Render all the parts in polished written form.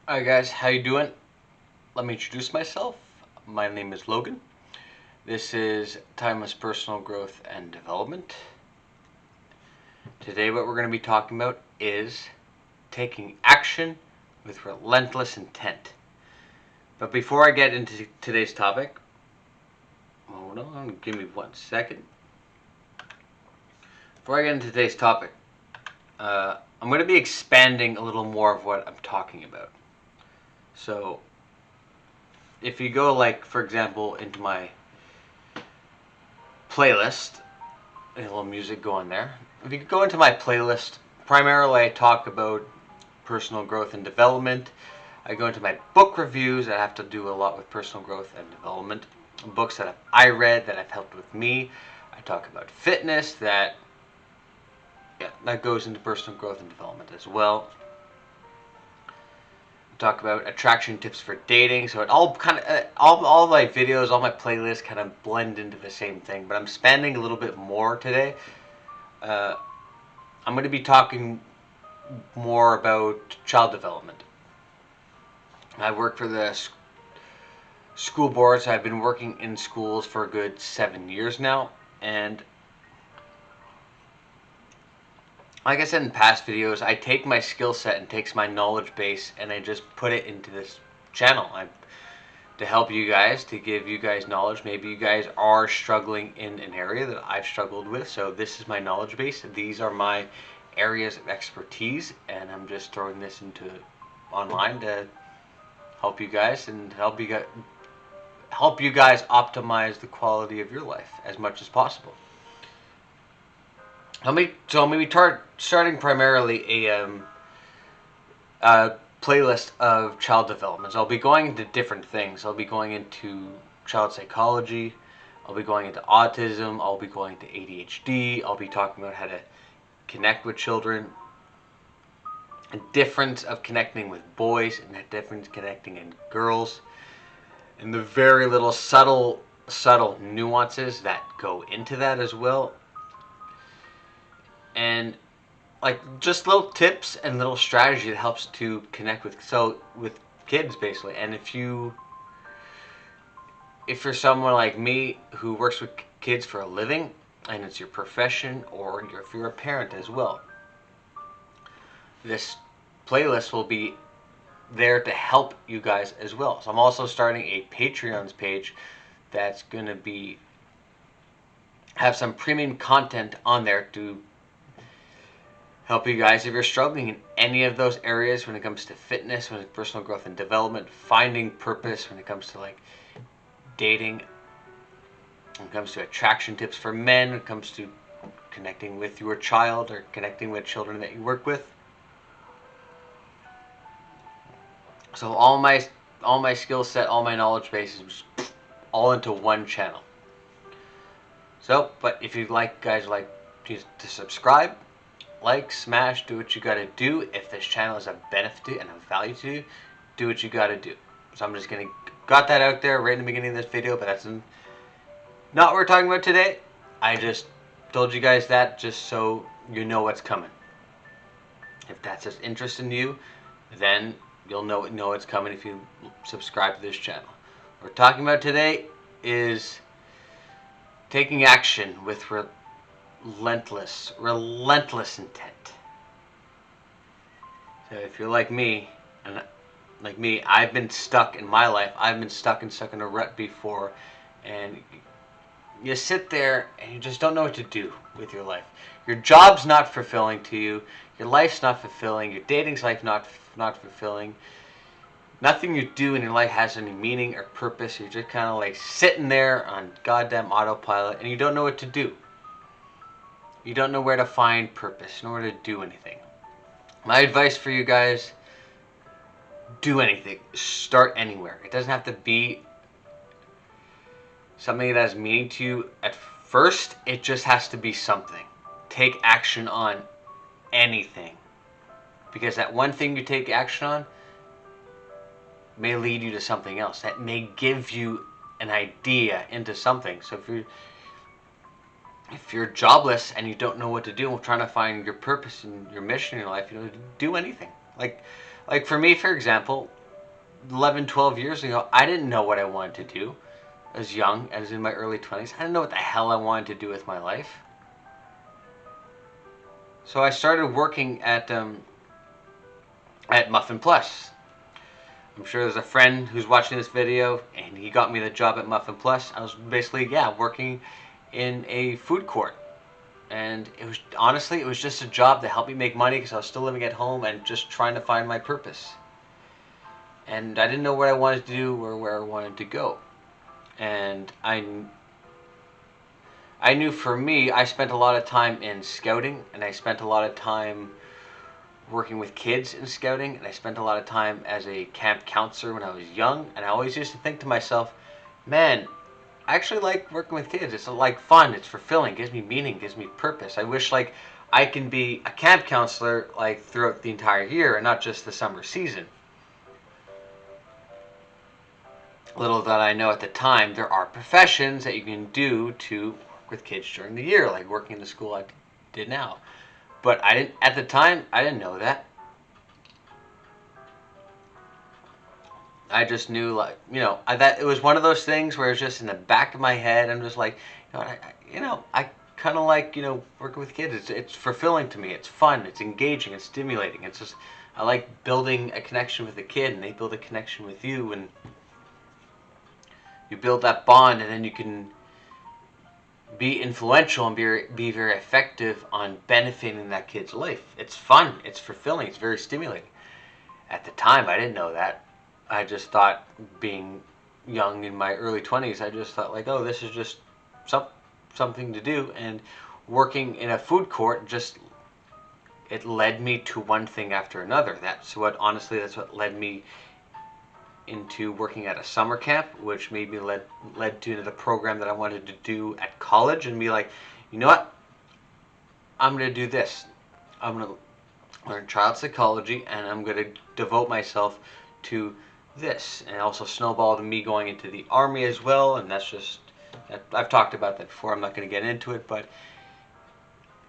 Hi guys, how you doing? Let me introduce myself. My name is Logan. This is Timeless Personal Growth and Development. Today what we're going to be talking about is taking action with relentless intent. But before I get into today's topic, hold on, give me 1 second. Before I get into today's topic, I'm going to be expanding a little more of what I'm talking about. So if you go, like, for example, into my playlist, a little music going there. If you go into my playlist, primarily I talk about personal growth and development. I go into my book reviews that have to do a lot with personal growth and development. Books that I read that have helped with me. I talk about fitness that goes into personal growth and development as well. Talk about attraction tips for dating. So it all kind of all my videos, all my playlists kind of blend into the same thing. But I'm spending a little bit more today. I'm going to be talking more about child development. I work for the school board, so I've been working in schools for a good 7 years now. And like I said in past videos, I take my skill set and takes my knowledge base and I just put it into this channel. To help you guys, to give you guys knowledge. Maybe you guys are struggling in an area that I've struggled with, so this is my knowledge base. These are my areas of expertise, and I'm just throwing this into online to help you guys and help you guys optimize the quality of your life as much as possible. So maybe starting primarily a playlist of child development. So I'll be going into different things. I'll be going into child psychology. I'll be going into autism. I'll be going to ADHD. I'll be talking about how to connect with children. The difference of connecting with boys and the difference connecting in girls. And the very little subtle nuances that go into that as well. And like just little tips and little strategy that helps to connect with kids basically. And if you're someone like me who works with kids for a living and it's your profession, or if you're a parent as well, this playlist will be there to help you guys as well. So I'm also starting a Patreon's page that's going to have some premium content on there to help you guys if you're struggling in any of those areas when it comes to fitness, when it's personal growth and development, finding purpose, when it comes to like dating, when it comes to attraction tips for men, when it comes to connecting with your child or connecting with children that you work with. So all my skill set, all my knowledge base is all into one channel. So, but if you guys like to subscribe, like, smash, do what you gotta do. If this channel is a benefit to you and a value to you, do what you gotta do. So I'm just gonna got that out there right in the beginning of this video, but that's not what we're talking about today. I just told you guys that just so you know what's coming. If that's just interesting to you, then you'll know it's coming if you subscribe to this channel. What we're talking about today is taking action with relentless intent. So if you're like me, I've been stuck in my life. I've been stuck in a rut before, and you sit there and you just don't know what to do with your life. Your job's not fulfilling to you. Your life's not fulfilling. Your dating's life not fulfilling. Nothing you do in your life has any meaning or purpose. You're just kind of like sitting there on goddamn autopilot, and you don't know what to do. You don't know where to find purpose, nor where to do anything. My advice for you guys: do anything. Start anywhere. It doesn't have to be something that has meaning to you at first. It just has to be something. Take action on anything, because that one thing you take action on may lead you to something else. That may give you an idea into something. So if you're jobless and you don't know what to do and trying to find your purpose and your mission in your life, do anything. Like, like for me, for example, 11, 12 years ago, I didn't know what I wanted to do. As young, as in my early 20s, I didn't know what the hell I wanted to do with my life. So I started working at Muffin Plus. I'm sure there's a friend who's watching this video, and he got me the job at Muffin Plus. I was basically, working in a food court. And it was, honestly, it was just a job to help me make money because I was still living at home and just trying to find my purpose. And I didn't know what I wanted to do or where I wanted to go. And I knew for me, I spent a lot of time in scouting, and I spent a lot of time working with kids in scouting, and I spent a lot of time as a camp counselor when I was young, and I always used to think to myself, man, I actually like working with kids. It's like fun, it's fulfilling, it gives me meaning, it gives me purpose. I wish like I can be a camp counselor like throughout the entire year and not just the summer season. Little that I know at the time, there are professions that you can do to work with kids during the year, like working in the school I did now. But I didn't, at the time, I didn't know that. I just knew, like, that it was one of those things where it's just in the back of my head. I'm just like, I kind of like, working with kids. It's fulfilling to me. It's fun. It's engaging. It's stimulating. It's just, I like building a connection with a kid, and they build a connection with you, and you build that bond, and then you can be influential and be very effective on benefiting that kid's life. It's fun. It's fulfilling. It's very stimulating. At the time, I didn't know that. I just thought, being young in my early 20s, I just thought like, oh, this is just something to do. And working in a food court, just it led me to one thing after another. That's what led me into working at a summer camp, which maybe led to the program that I wanted to do at college, and be like, you know what? I'm going to do this. I'm going to learn child psychology, and I'm going to devote myself to this. And also snowballed me going into the army as well, and I've talked about that before. I'm not going to get into it, but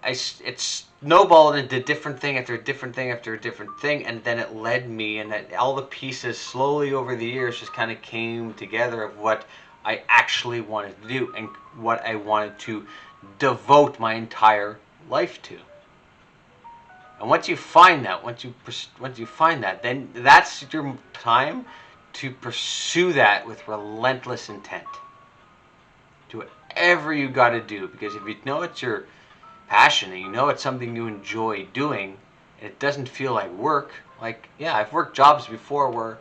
it snowballed into different thing after different thing after a different thing, and then it led me, and that all the pieces slowly over the years just kind of came together of what I actually wanted to do and what I wanted to devote my entire life to. And once you find that, then that's your time to pursue that with relentless intent. Do whatever you got to do, because if you know it's your passion and you know it's something you enjoy doing, and it doesn't feel like work. Like, yeah, I've worked jobs before where,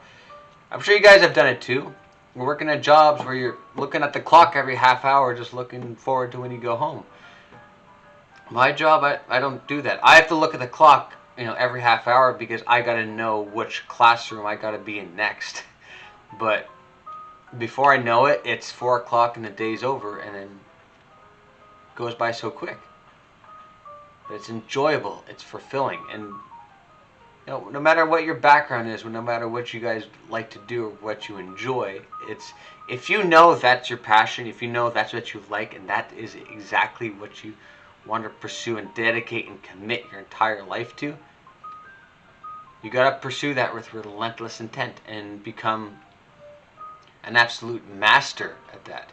I'm sure you guys have done it too. We're working at jobs where you're looking at the clock every half hour, just looking forward to when you go home. My job, I don't do that. I have to look at the clock, every half hour, because I got to know which classroom I got to be in next. But before I know it, it's 4 o'clock and the day's over, and then it goes by so quick. But it's enjoyable, it's fulfilling, and no matter what your background is, no matter what you guys like to do or what you enjoy, if you know that's your passion, if you know that's what you like, and that is exactly what you want to pursue and dedicate and commit your entire life to, you gotta pursue that with relentless intent and become an absolute master at that.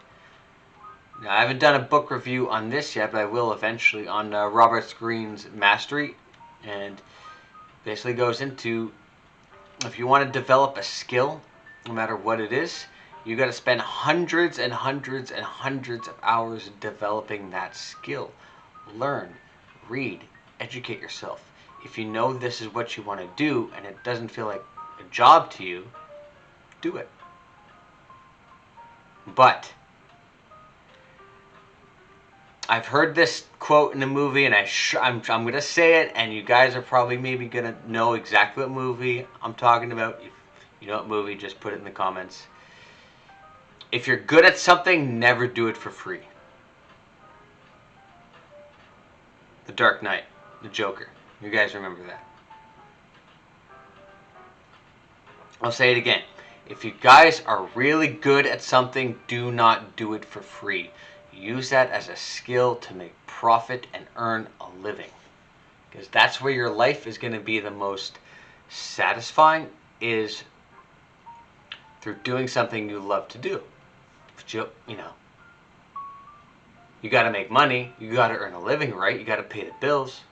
Now, I haven't done a book review on this yet, but I will eventually, on Robert Greene's Mastery, and basically goes into, if you want to develop a skill, no matter what it is, you got to spend hundreds and hundreds and hundreds of hours developing that skill. Learn, read, educate yourself. If you know this is what you want to do and it doesn't feel like a job to you, do it. But I've heard this quote in a movie, and I'm going to say it, and you guys are probably maybe going to know exactly what movie I'm talking about. If you know what movie, just put it in the comments. If you're good at something, never do it for free. The Dark Knight, the Joker. You guys remember that. I'll say it again. If you guys are really good at something, do not do it for free. Use that as a skill to make profit and earn a living. Because that's where your life is going to be the most Satisfying is through doing something you love to do. But you know, you got to make money. You got to earn a living, right? You got to pay the bills.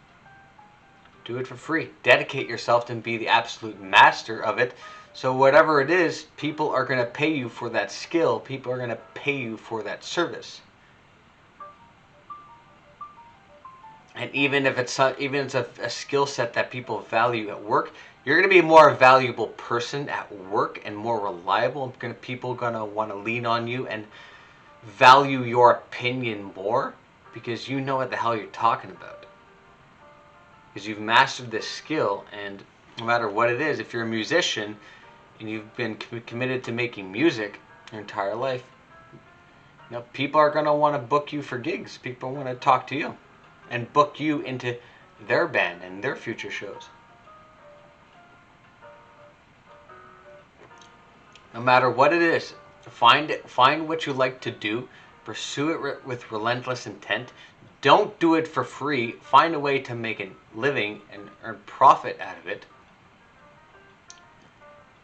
Do it for free. Dedicate yourself and be the absolute master of it. So whatever it is, people are going to pay you for that skill. People are going to pay you for that service. And even if it's a skill set that people value at work, you're going to be a more valuable person at work and more reliable. People are going to want to lean on you and value your opinion more because you know what the hell you're talking about. Because you've mastered this skill, and no matter what it is, if you're a musician and you've been committed to making music your entire life, you know, people are going to want to book you for gigs. People want to talk to you and book you into their band and their future shows. No matter what it is, find what you like to do, pursue it with relentless intent. Don't do it for free. Find a way to make a living and earn profit out of it.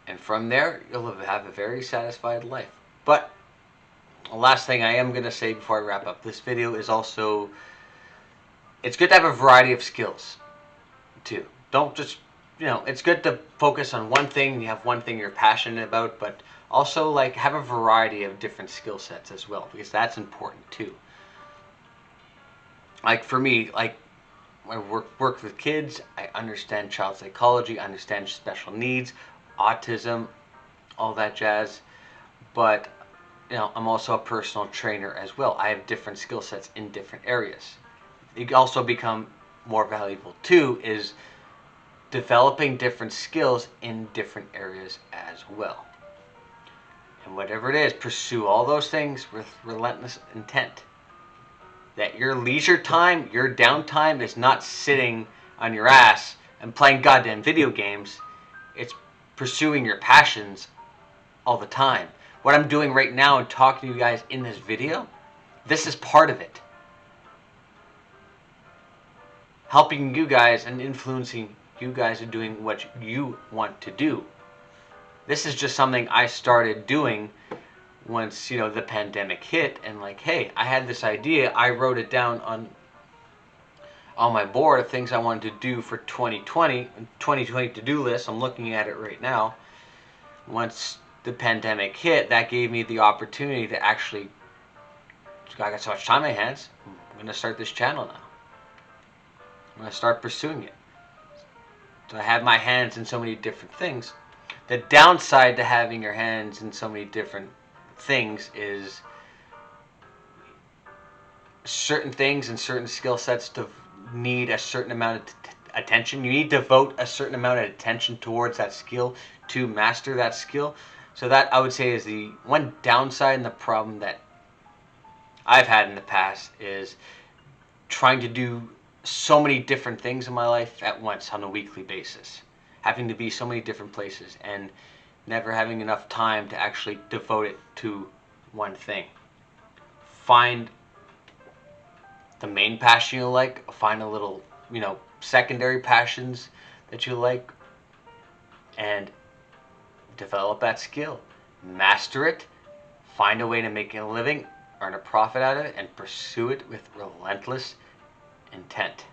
And from there, you'll have a very satisfied life. But the last thing I am going to say before I wrap up this video is also, it's good to have a variety of skills too. Don't just, it's good to focus on one thing and you have one thing you're passionate about, but also like have a variety of different skill sets as well, because that's important too. Like for me, like I work with kids, I understand child psychology, I understand special needs, autism, all that jazz. But I'm also a personal trainer as well. I have different skill sets in different areas. You also become more valuable too is developing different skills in different areas as well. And whatever it is, pursue all those things with relentless intent. That your leisure time, your downtime is not sitting on your ass and playing goddamn video games. It's pursuing your passions all the time. What I'm doing right now and talking to you guys in this video, this is part of it. Helping you guys and influencing you guys in doing what you want to do. This is just something I started doing once, the pandemic hit, and like, hey, I had this idea. I wrote it down on my board of things I wanted to do for 2020 to-do list. I'm looking at it right now. Once the pandemic hit, that gave me the opportunity to actually, I got so much time on my hands, I'm going to start this channel now. I'm going to start pursuing it. So I have my hands in so many different things. The downside to having your hands in so many different things is certain things and certain skill sets to need a certain amount of attention. You need to devote a certain amount of attention towards that skill to master that skill. So that, I would say, is the one downside, and the problem that I've had in the past is trying to do so many different things in my life at once on a weekly basis. Having to be so many different places and never having enough time to actually devote it to one thing. Find the main passion you like. Find a little, secondary passions that you like, and develop that skill. Master it. Find a way to make a living, earn a profit out of it, and pursue it with relentless intent.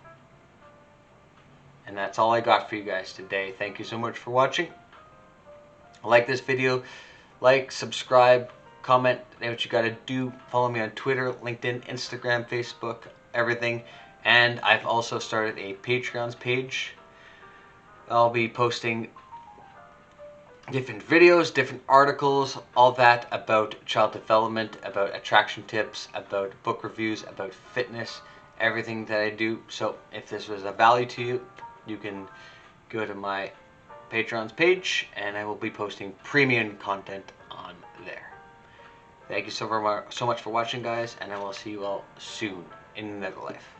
And that's all I got for you guys today. Thank you so much for watching. Like this video, like, subscribe, comment, what you gotta do. Follow me on Twitter, LinkedIn, Instagram, Facebook, everything. And I've also started a Patreon page. I'll be posting different videos, different articles, all that about child development, about attraction tips, about book reviews, about fitness, everything that I do. So if this was of value to you, you can go to my Patreon's page, and I will be posting premium content on there. Thank you so much for watching, guys, and I will see you all soon in another life.